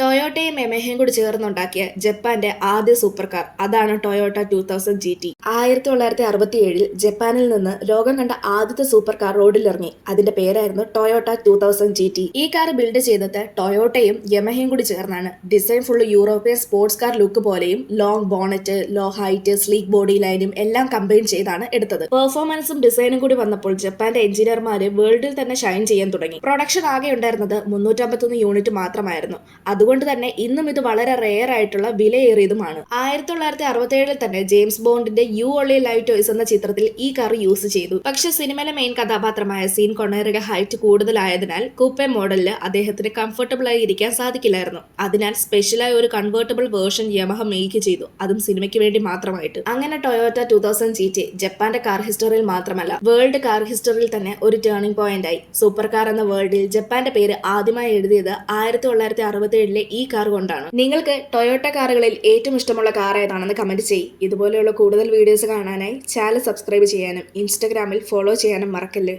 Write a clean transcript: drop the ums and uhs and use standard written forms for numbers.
ടൊയോട്ടയും യമഹയും കൂടി ചേർന്നുണ്ടാക്കിയ ജപ്പാന്റെ ആദ്യ സൂപ്പർ കാർ അതാണ് ടൊയോട്ട 2000 GT. 1967 ജപ്പാനിൽ നിന്ന് ലോകം കണ്ട ആദ്യത്തെ സൂപ്പർ കാർ റോഡിലിറങ്ങി. അതിന്റെ പേരായിരുന്നു ടൊയോട്ട 2000 GT. ഈ കാർ ബിൽഡ് ചെയ്തത് ടൊയോട്ടയും യമഹയും കൂടി ചേർന്നാണ്. Design full European sports car look പോലെയും long bonnet, low height, sleek body ലൈനും എല്ലാം കമ്പൈൻ ചെയ്താണ് എടുത്തത്. പെർഫോമൻസും ഡിസൈനും കൂടി വന്നപ്പോൾ ജപ്പാന്റെ എഞ്ചിനീയർമാര് വേൾഡിൽ തന്നെ ഷൈൻ ചെയ്യാൻ തുടങ്ങി. പ്രൊഡക്ഷൻ ആകെ ഉണ്ടായിരുന്നത് 351 യൂണിറ്റ് മാത്രമായിരുന്നു. അതുകൊണ്ട് തന്നെ ഇന്നും ഇത് വളരെ റെയർ ആയിട്ടുള്ള വിലയേറിയതുമാണ്. 1967 തന്നെ ജെയിംസ് ബോണ്ടിന്റെ യു ഓൺലി ലൈവ് ടോയ്സ് എന്ന ചിത്രത്തിൽ ഈ കാർ യൂസ് ചെയ്തു. പക്ഷെ സിനിമയിലെ മെയിൻ കഥാപാത്രമായ സീൻ കൊണേറിയുടെ ഹൈറ്റ് കൂടുതലായതിനാൽ കൂപ്പെ മോഡലില് അദ്ദേഹത്തിന് കംഫർട്ടബിൾ ആയി ഇരിക്കാൻ സാധിക്കില്ലായിരുന്നു. അതിനാൽ സ്പെഷ്യലായി ഒരു കൺവേർട്ടബിൾ വേർഷൻ യമഹ മേക്ക് ചെയ്തു, അതും സിനിമയ്ക്ക് വേണ്ടി മാത്രമായിട്ട്. അങ്ങനെ ടൊയോട്ട 2000 GT ജപ്പാന്റെ കാർ ഹിസ്റ്ററിയിൽ മാത്രമല്ല വേൾഡ് കാർ ഹിസ്റ്ററിയിൽ തന്നെ ഒരു ടേണിംഗ് പോയിന്റ് ആയി. സൂപ്പർ കാർ എന്ന വേൾഡിൽ ജപ്പാന്റെ പേര് ആദ്യമായി എഴുതിയത് 1967 ഈ കാർ കൊണ്ടാണ്. നിങ്ങൾക്ക് ടൊയോട്ട കാറുകളിൽ ഏറ്റവും ഇഷ്ടമുള്ള കാർ ഏതാണെന്ന് കമന്റ് ചെയ്യ്. ഇതുപോലെയുള്ള കൂടുതൽ വീഡിയോസ് കാണാനായി ചാനൽ സബ്സ്ക്രൈബ് ചെയ്യാനും ഇൻസ്റ്റഗ്രാമിൽ ഫോളോ ചെയ്യാനും മറക്കല്ലേ.